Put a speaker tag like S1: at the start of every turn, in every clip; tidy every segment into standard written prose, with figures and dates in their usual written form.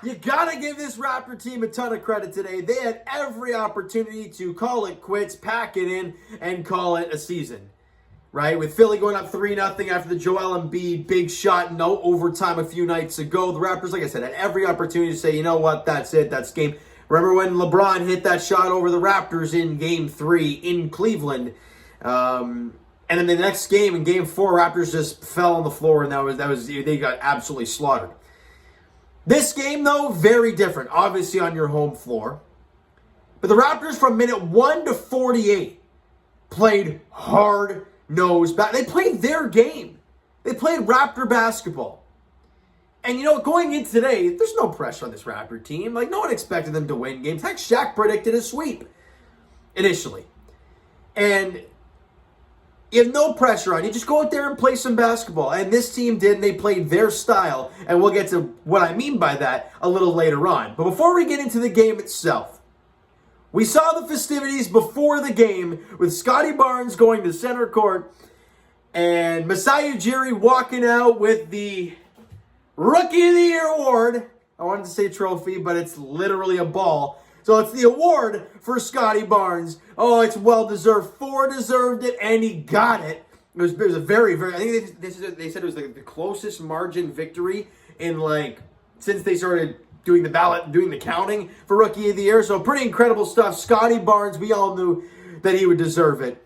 S1: You gotta give this Raptor team a ton of credit today. They had every opportunity to call it quits, pack it in, and call it a season. Right? With Philly going up 3-0 after the Joel Embiid big shot, no overtime a few nights ago. The Raptors, like I said, had every opportunity to say, you know what, that's it, that's game. Remember when LeBron hit that shot over the Raptors in Game 3 in Cleveland? And then the next game, in Game 4, Raptors just fell on the floor, and they got absolutely slaughtered. This game, though, very different. Obviously on your home floor. But the Raptors from minute 1 to 48 played hard-nosed back. They played their game. They played Raptor basketball. And, you know, going into today, there's no pressure on this Raptor team. Like, no one expected them to win games. Heck, Shaq predicted a sweep initially. And you have no pressure on you. Just go out there and play some basketball. And this team did, and they played their style. And we'll get to what I mean by that a little later on. But before we get into the game itself, we saw the festivities before the game with Scottie Barnes going to center court and Masai Ujiri walking out with the Rookie of the Year award. I wanted to say trophy, but it's literally a ball. So it's the award for Scottie Barnes. Oh, it's well-deserved. Ford deserved it, and he got it. It was a very, very... I think they said it was the closest margin victory in, since they started doing the ballot, doing the counting for Rookie of the Year. So pretty incredible stuff. Scottie Barnes, we all knew that he would deserve it.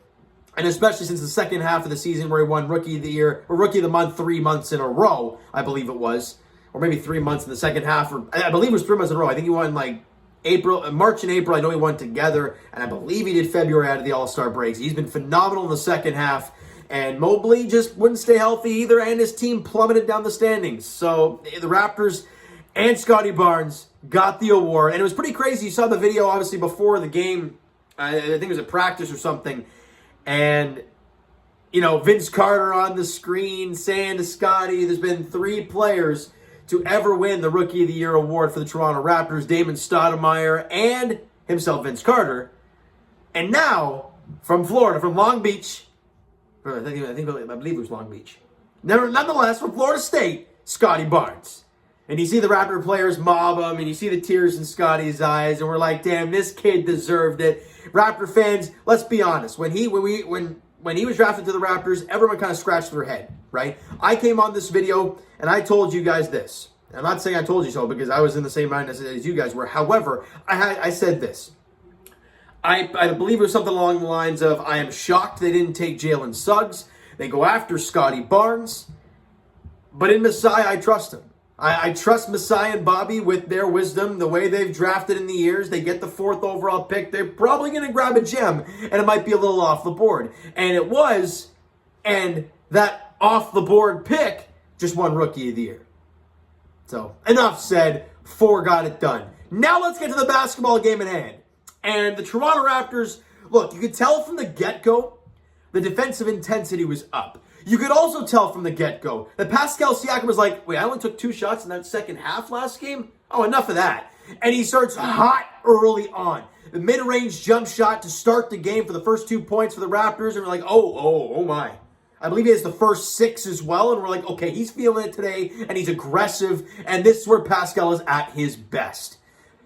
S1: And especially since the second half of the season where he won Rookie of the Year, or Rookie of the Month 3 months in a row, I believe it was. Or maybe 3 months in the second half. Or I believe it was 3 months in a row. I think he won, March and April. I know he won together, and I believe he did February out of the All-Star breaks. He's been phenomenal in the second half, and Mobley just wouldn't stay healthy either, and his team plummeted down the standings. So the Raptors and Scottie Barnes got the award, and it was pretty crazy. You saw the video, obviously, before the game. I think it was a practice or something, and, you know, Vince Carter on the screen saying to Scottie, there's been 3 players to ever win the Rookie of the Year award for the Toronto Raptors, Damon Stoudemire and himself, Vince Carter. And now, from Florida, from Long Beach, I believe it was Long Beach. Nonetheless, from Florida State, Scottie Barnes. And you see the Raptor players mob him, and you see the tears in Scottie's eyes, and we're like, damn, this kid deserved it. Raptor fans, let's be honest. When he was drafted to the Raptors, everyone kind of scratched their head, right? I came on this video, and I told you guys this. I'm not saying I told you so because I was in the same mind as you guys were. However, I said this. I believe it was something along the lines of, I am shocked they didn't take Jalen Suggs. They go after Scottie Barnes. But in Masai, I trust him. I trust Masai and Bobby with their wisdom, the way they've drafted in the years. They get the 4th overall pick. They're probably going to grab a gem, and it might be a little off the board. And it was, and that off-the-board pick just won Rookie of the Year. So, enough said. 4 got it done. Now let's get to the basketball game at hand. And the Toronto Raptors, look, you could tell from the get-go, the defensive intensity was up. You could also tell from the get-go that Pascal Siakam was like, wait, I only took 2 shots in that second half last game? Oh, enough of that. And he starts hot early on. The mid-range jump shot to start the game for the first 2 points for the Raptors. And we're like, oh my. I believe he has the first 6 as well. And we're like, okay, he's feeling it today. And he's aggressive. And this is where Pascal is at his best.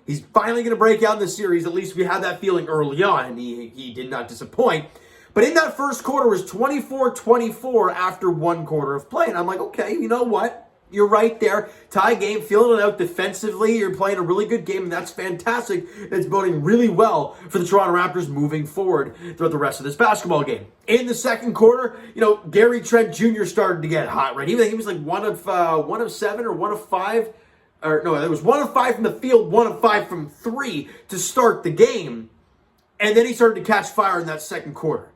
S1: He's finally going to break out in the series. At least we had that feeling early on. And he did not disappoint. But in that first quarter, it was 24-24 after 1 quarter of play. And I'm like, okay, you know what? You're right there. Tie game, feeling it out defensively. You're playing a really good game, and that's fantastic. It's boding really well for the Toronto Raptors moving forward throughout the rest of this basketball game. In the second quarter, you know, Gary Trent Jr. started to get hot, right? He was like 1 of 7 or 1 of 5. Or no, it was 1 of 5 from the field, 1 of 5 from 3 to start the game. And then he started to catch fire in that second quarter.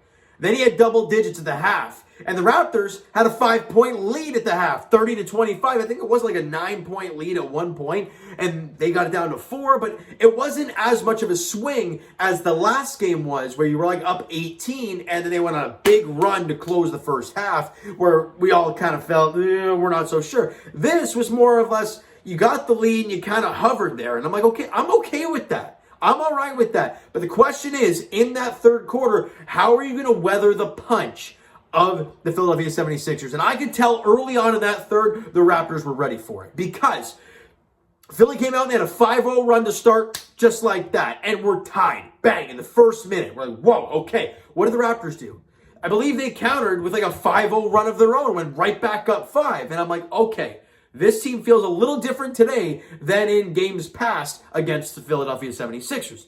S1: Then he had double digits at the half. And the Raptors had a 5-point lead at the half, 30-25. I think it was like a 9-point lead at one point, and they got it down to 4. But it wasn't as much of a swing as the last game was, where you were like up 18, and then they went on a big run to close the first half, where we all kind of felt, we're not so sure. This was more or less, you got the lead, and you kind of hovered there. And I'm like, okay, I'm okay with that. I'm all right with that. But the question is, in that third quarter, how are you going to weather the punch of the Philadelphia 76ers? And I could tell early on in that third, the Raptors were ready for it. Because Philly came out and they had a 5-0 run to start just like that. And we're tied. Bang, in the first minute. We're like, whoa, okay. What did the Raptors do? I believe they countered with like a 5-0 run of their own and went right back up 5. And I'm like, okay, this team feels a little different today than in games past against the Philadelphia 76ers.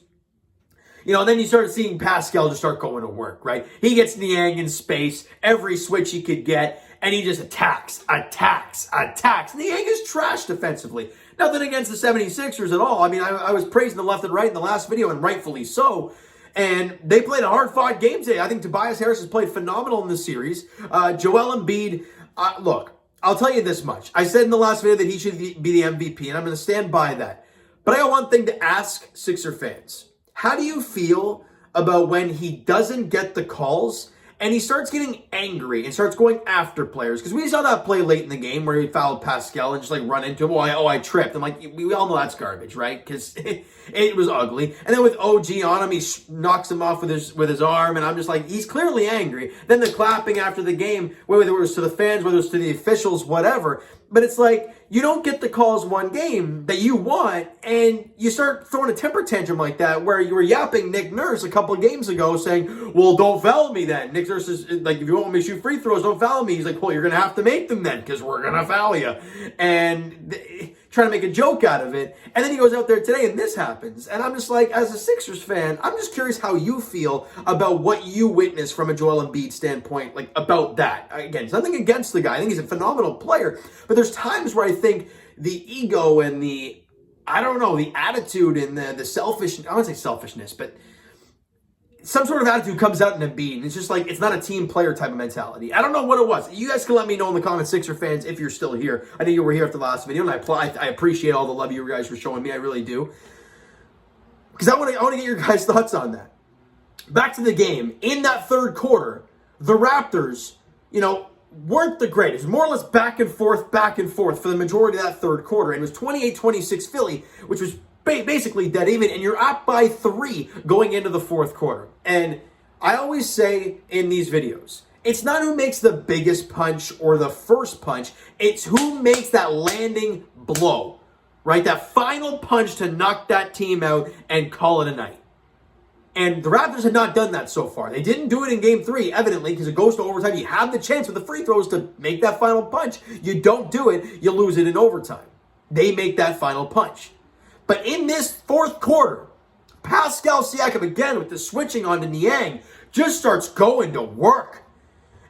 S1: You know, and then you started seeing Pascal just start going to work, right? He gets Niang in space, every switch he could get, and he just attacks. Niang is trash defensively. Nothing against the 76ers at all. I mean, I was praising them left and right in the last video, and rightfully so. And they played a hard-fought game today. I think Tobias Harris has played phenomenal in this series. Joel Embiid, look, I'll tell you this much. I said in the last video that he should be the MVP, and I'm going to stand by that. But I got one thing to ask Sixer fans. How do you feel about when he doesn't get the calls and he starts getting angry and starts going after players? Because we saw that play late in the game where he fouled Pascal and just like run into him. I tripped. I'm like, we all know that's garbage, right? Because it was ugly. And then with OG on him, he knocks him off with his arm, and I'm just like, he's clearly angry. Then the clapping after the game, whether it was to the fans, whether it was to the officials, whatever. But it's like, you don't get the calls one game that you want, and you start throwing a temper tantrum like that, where you were yapping Nick Nurse a couple of games ago saying, well, don't foul me then. Nick Nurse is like, if you want me to shoot free throws, don't foul me. He's like, well, you're going to have to make them then, because we're going to foul you. And trying to make a joke out of it. And then he goes out there today and this happens. And I'm just like, as a Sixers fan, I'm just curious how you feel about what you witnessed from a Joel Embiid standpoint, like about that. Again, it's nothing against the guy. I think he's a phenomenal player. But there's times where I think the ego and the attitude and the selfish, I wouldn't say selfishness, but some sort of attitude comes out in Embiid. It's just like, it's not a team player type of mentality. I don't know what it was. You guys can let me know in the comments, Sixer fans, if you're still here. I know you were here after the last video, and I appreciate all the love you guys were showing me. I really do. Because I want to get your guys' thoughts on that. Back to the game. In that third quarter, the Raptors, weren't the greatest. More or less back and forth for the majority of that third quarter. And it was 28-26 Philly, which was basically dead even, and you're up by 3 going into the fourth quarter. And I always say in these videos, it's not who makes the biggest punch or the first punch, it's who makes that landing blow, right? That final punch to knock that team out and call it a night. And the Raptors had not done that so far. They didn't do it in Game 3, evidently, because it goes to overtime. You have the chance with the free throws to make that final punch. You don't do it, you lose it in overtime. They make that final punch. But in this fourth quarter, Pascal Siakam, again with the switching onto Niang, just starts going to work.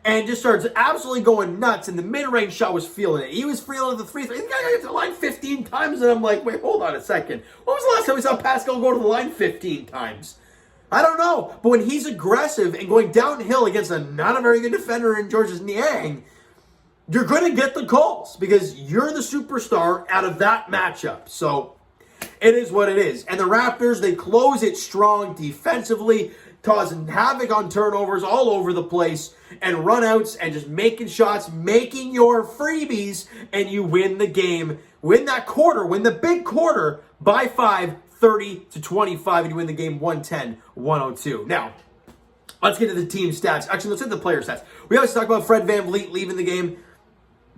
S1: And just starts absolutely going nuts. And the mid-range shot was feeling it. He was feeling the free throw. He got to the line 15 times. And I'm like, wait, hold on a second. When was the last time we saw Pascal go to the line 15 times? I don't know. But when he's aggressive and going downhill against a not a very good defender in Georges Niang, you're going to get the calls because you're the superstar out of that matchup. So it is what it is. And the Raptors, they close it strong defensively, causing havoc on turnovers all over the place, and runouts, and just making shots, making your freebies, and you win the game. Win that quarter, win the big quarter by 5, 30-25, and you win the game 110-102. Now, let's get to the team stats. Actually, let's hit the player stats. We always talk about Fred VanVleet leaving the game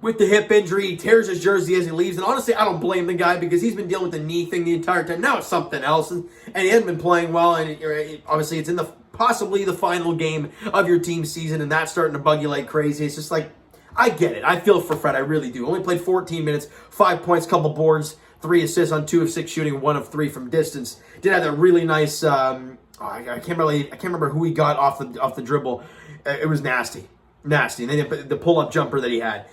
S1: with the hip injury. He tears his jersey as he leaves. And honestly, I don't blame the guy because he's been dealing with the knee thing the entire time. Now it's something else. And he hasn't been playing well. And obviously, it's in possibly the final game of your team season. And that's starting to bug you like crazy. It's just like, I get it. I feel for Fred. I really do. Only played 14 minutes, 5 points, couple boards, 3 assists on 2 of 6 shooting, 1 of 3 from distance. Did have that really nice, I can't remember who he got off the dribble. It was nasty. And then the pull-up jumper that he had.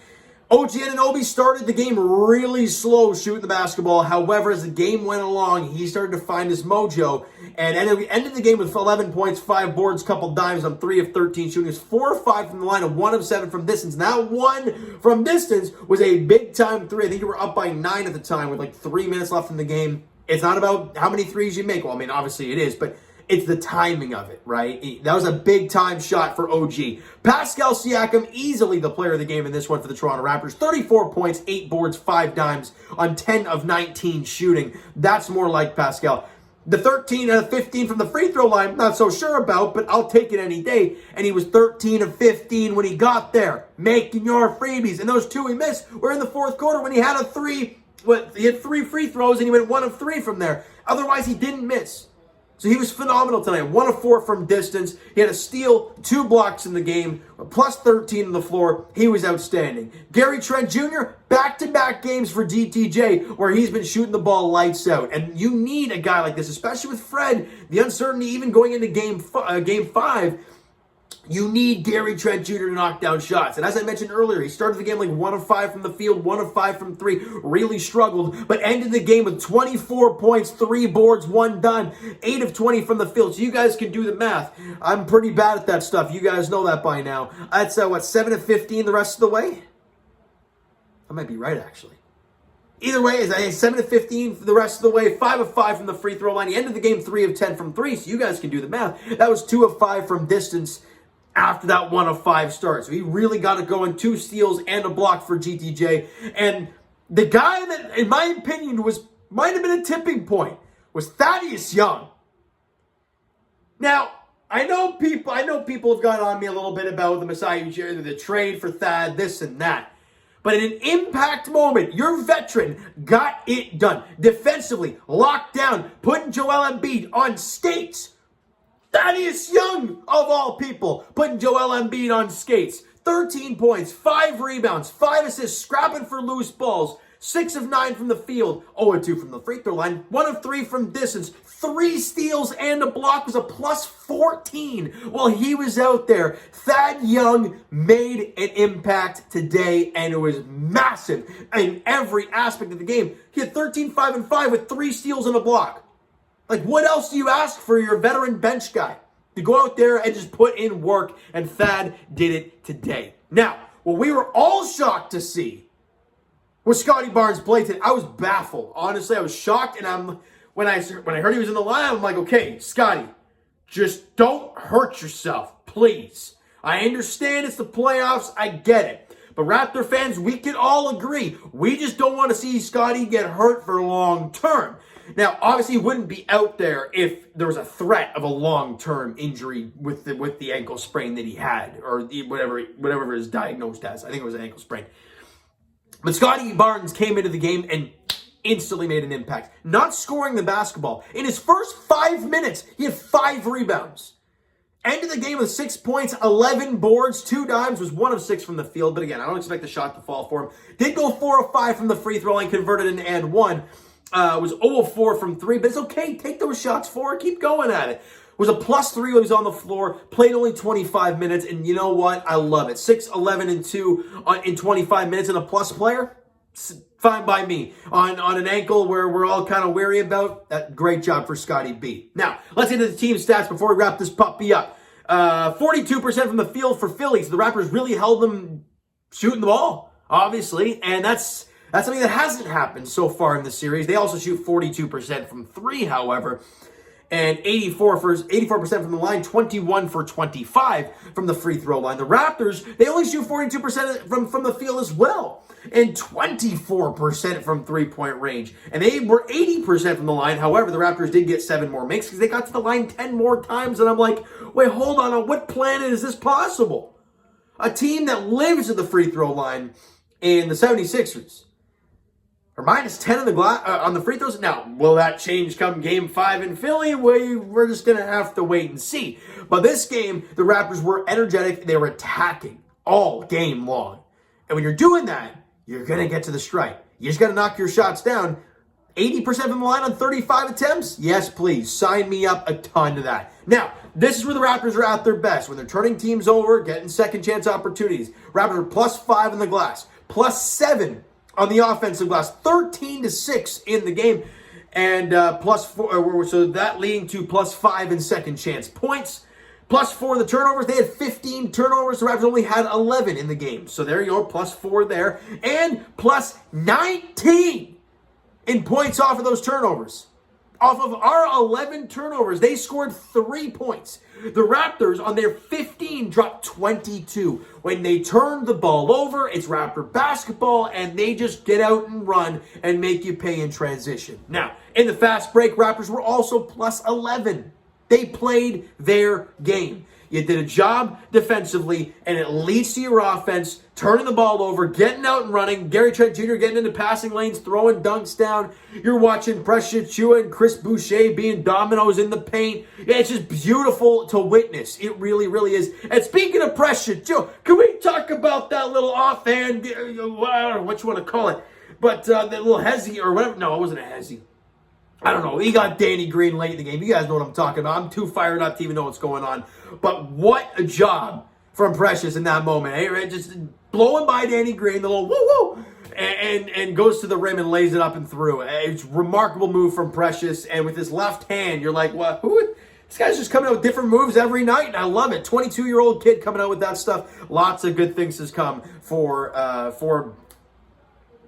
S1: OG Anunoby started the game really slow shooting the basketball. However, as the game went along, he started to find his mojo. And ended the game with 11 points, 5 boards, couple dimes on 3 of 13 shooting. It was 4 of 5 from the line and 1 of 7 from distance. And that 1 from distance was a big-time 3. I think you were up by 9 at the time with like 3 minutes left in the game. It's not about how many threes you make. Well, I mean, obviously it is, but it's the timing of it, right? That was a big-time shot for OG. Pascal Siakam, easily the player of the game in this one for the Toronto Raptors. 34 points, 8 boards, 5 dimes on 10 of 19 shooting. That's more like Pascal. The 13 out of 15 from the free throw line, not so sure about, but I'll take it any day. And he was 13 of 15 when he got there, making your freebies. And those 2 he missed were in the fourth quarter when he had a 3 he had 3 free throws and he went 1 of 3 from there. Otherwise, he didn't miss. So he was phenomenal tonight. 1 of 4 from distance. He had a steal, 2 blocks in the game, plus 13 on the floor. He was outstanding. Gary Trent Jr., back-to-back games for DTJ where he's been shooting the ball lights out. And you need a guy like this, especially with Fred, the uncertainty even going into game 5. You need Gary Trent Jr. to knock down shots. And as I mentioned earlier, he started the game like 1 of 5 from the field, 1 of 5 from 3, really struggled, but ended the game with 24 points, 3 boards, 1 done, 8 of 20 from the field. So you guys can do the math. I'm pretty bad at that stuff. You guys know that by now. That's, 7 of 15 the rest of the way? I might be right, actually. Either way, is 7 of 15 for the rest of the way, 5 of 5 from the free throw line. He ended the game 3 of 10 from 3, so you guys can do the math. That was 2 of 5 from distance after that 1 of 5 start. So he really got it going. 2 steals and a block for GTJ. And the guy that, in my opinion, might have been a tipping point was Thaddeus Young. Now, I know people have gone on me a little bit about the Masai Ujiri, the trade for Thad, this and that. But in an impact moment, your veteran got it done. Defensively, locked down, putting Joel Embiid on skates. Thaddeus Young, of all people, putting Joel Embiid on skates. 13 points, 5 rebounds, 5 assists, scrapping for loose balls. 6 of 9 from the field, 0 of 2 from the free throw line, 1 of 3 from distance, 3 steals and a block, was a plus 14 while he was out there. Thad Young made an impact today, and it was massive in every aspect of the game. He had 13, 5, and 5 with 3 steals and a block. Like, what else do you ask for your veteran bench guy? To go out there and just put in work, and Thad did it today. Now, what we were all shocked to see was Scottie Barnes play today. I was baffled. Honestly, I was shocked, and when I heard he was in the line, I'm like, okay, Scottie, just don't hurt yourself, please. I understand it's the playoffs. I get it. But Raptor fans, we can all agree, we just don't want to see Scottie get hurt for long term. Now, obviously, he wouldn't be out there if there was a threat of a long-term injury with the ankle sprain that he had, or whatever it was diagnosed as. I think it was an ankle sprain. But Scottie Barnes came into the game and instantly made an impact. Not scoring the basketball. In his first 5 minutes, he had 5 rebounds. Ended the game with 6 points, 11 boards, 2 dimes, was 1 of 6 from the field. But again, I don't expect the shot to fall for him. Did go 4 of 5 from the free throw line, converted an and 1. Was 0 of 4 from 3, but it's okay. Take those shots forward. Keep going at it. Was a plus 3 when he was on the floor. Played only 25 minutes, and you know what? I love it. 6, 11, and 2 in 25 minutes, and a plus player? Fine by me. On an ankle where we're all kind of wary about, that great job for Scottie B. Now, let's get into the team stats before we wrap this puppy up. 42% from the field for Philly, so the Raptors really held them shooting the ball, obviously, and that's something that hasn't happened so far in the series. They also shoot 42% from 3, however, and 84% from the line, 21 for 25 from the free throw line. The Raptors, they only shoot 42% from the field as well, and 24% from three-point range. And they were 80% from the line. However, the Raptors did get 7 more makes because they got to the line 10 more times. And I'm like, wait, hold on what planet is this possible? A team that lives at the free throw line in the 76ers. Or minus 10 on the free throws. Now, will that change come game 5 in Philly? We're just going to have to wait and see. But this game, the Raptors were energetic. They were attacking all game long. And when you're doing that, you're going to get to the strike. You just got to knock your shots down. 80% from the line on 35 attempts? Yes, please. Sign me up a ton to that. Now, this is where the Raptors are at their best. When they're turning teams over, getting second chance opportunities. Raptors are plus 5 in the glass. Plus 7 on the offensive glass, 13-6 in the game, and plus 4. So that leading to plus 5 in second chance points. Plus 4 in the turnovers. They had 15 turnovers. The Raptors only had 11 in the game. So there you go, plus 4 there, and plus 19 in points off of those turnovers. Off of our 11 turnovers, they scored 3 points. The Raptors, on their 15, dropped 22. When they turn the ball over, it's Raptor basketball, and they just get out and run and make you pay in transition. Now, in the fast break, Raptors were also plus 11. They played their game. You did a job defensively, and it leads to your offense, turning the ball over, getting out and running. Gary Trent Jr. getting into passing lanes, throwing dunks down. You're watching Precious Achiuwa and Chris Boucher being dominoes in the paint. Yeah, it's just beautiful to witness. It really, really is. And speaking of Precious Achiuwa, can we talk about that little offhand, I don't know what you want to call it, but that little hezzy or whatever. No, it wasn't a hezzy. I don't know. He got Danny Green late in the game. You guys know what I'm talking about. I'm too fired up to even know what's going on. But what a job from Precious in that moment. Hey, right? Just blowing by Danny Green, the little woo-woo, and goes to the rim and lays it up and through. It's a remarkable move from Precious. And with his left hand, you're like, what? This guy's just coming out with different moves every night, and I love it. 22-year-old kid coming out with that stuff. Lots of good things has come for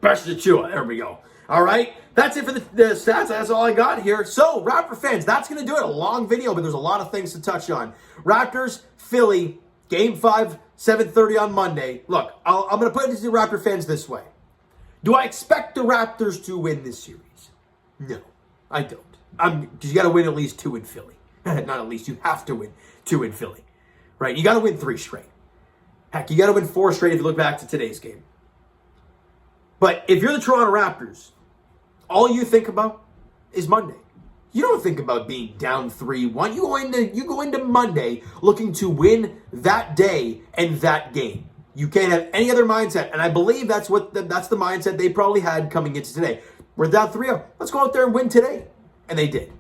S1: Precious Achiuwa. There we go. All right, that's it for the stats. That's all I got here. So, Raptor fans, that's going to do it. A long video, but there's a lot of things to touch on. Raptors, Philly, Game 5, 7:30 on Monday. Look, I'm going to put it to the Raptor fans this way. Do I expect the Raptors to win this series? No, I don't. Because you got to win at least 2 in Philly. Not at least, you have to win 2 in Philly. Right? You got to win 3 straight. Heck, you got to win 4 straight if you look back to today's game. But if you're the Toronto Raptors, all you think about is Monday. You don't think about being down 3-1. You go into Monday looking to win that day and that game. You can't have any other mindset, and I believe that's the mindset they probably had coming into today. We're down 3-0. Let's go out there and win today, and they did.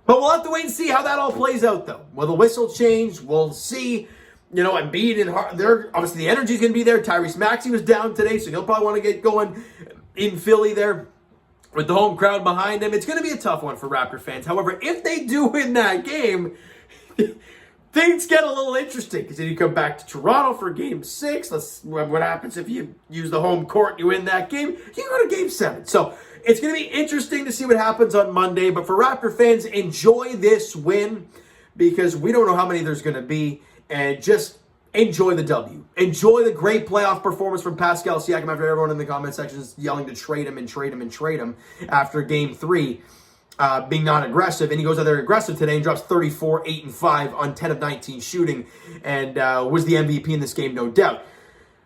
S1: But we'll have to wait and see how that all plays out, though. Will the whistle change? We'll see. You know, Embiid and they're obviously the energy's going to be there. Tyrese Maxey was down today, so he'll probably want to get going in Philly there with the home crowd behind him. It's going to be a tough one for Raptor fans. However, if they do win that game, things get a little interesting because then you come back to Toronto for Game 6. What happens if you use the home court and you win that game? You go to Game 7. So it's going to be interesting to see what happens on Monday. But for Raptor fans, enjoy this win because we don't know how many there's going to be. And just enjoy the W. Enjoy the great playoff performance from Pascal Siakam after everyone in the comment section is yelling to trade him after Game 3 being non-aggressive. And he goes out there aggressive today and drops 34, 8, and 5 on 10 of 19 shooting and was the MVP in this game, no doubt.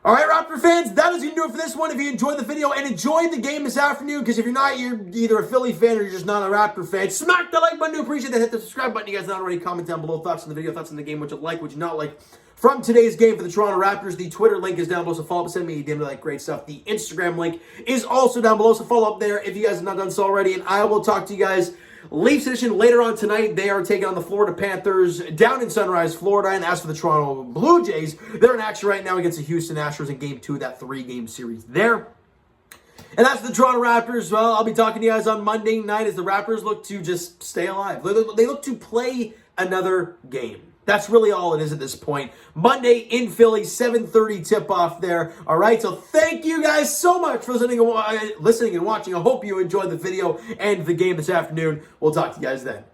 S1: All right, Raptor fans, that is going to do it for this one. If you enjoyed the video and enjoyed the game this afternoon, because if you're not, you're either a Philly fan or you're just not a Raptor fan, smack the like button. Appreciate that. Hit the subscribe button. You guys not already comment down below. Thoughts on the video, thoughts on the game, what you like, what you not like. From today's game for the Toronto Raptors, the Twitter link is down below, so follow up, send me a DM to like great stuff. The Instagram link is also down below, so follow up there if you guys have not done so already. And I will talk to you guys Leafs edition later on tonight. They are taking on the Florida Panthers down in Sunrise, Florida. And as for the Toronto Blue Jays, they're in action right now against the Houston Astros in Game 2 of that 3-game series there. And that's the Toronto Raptors. Well, I'll be talking to you guys on Monday night as the Raptors look to just stay alive. They look to play another game. That's really all it is at this point. Monday in Philly, 7:30 tip-off there. All right, so thank you guys so much for listening and watching. I hope you enjoyed the video and the game this afternoon. We'll talk to you guys then.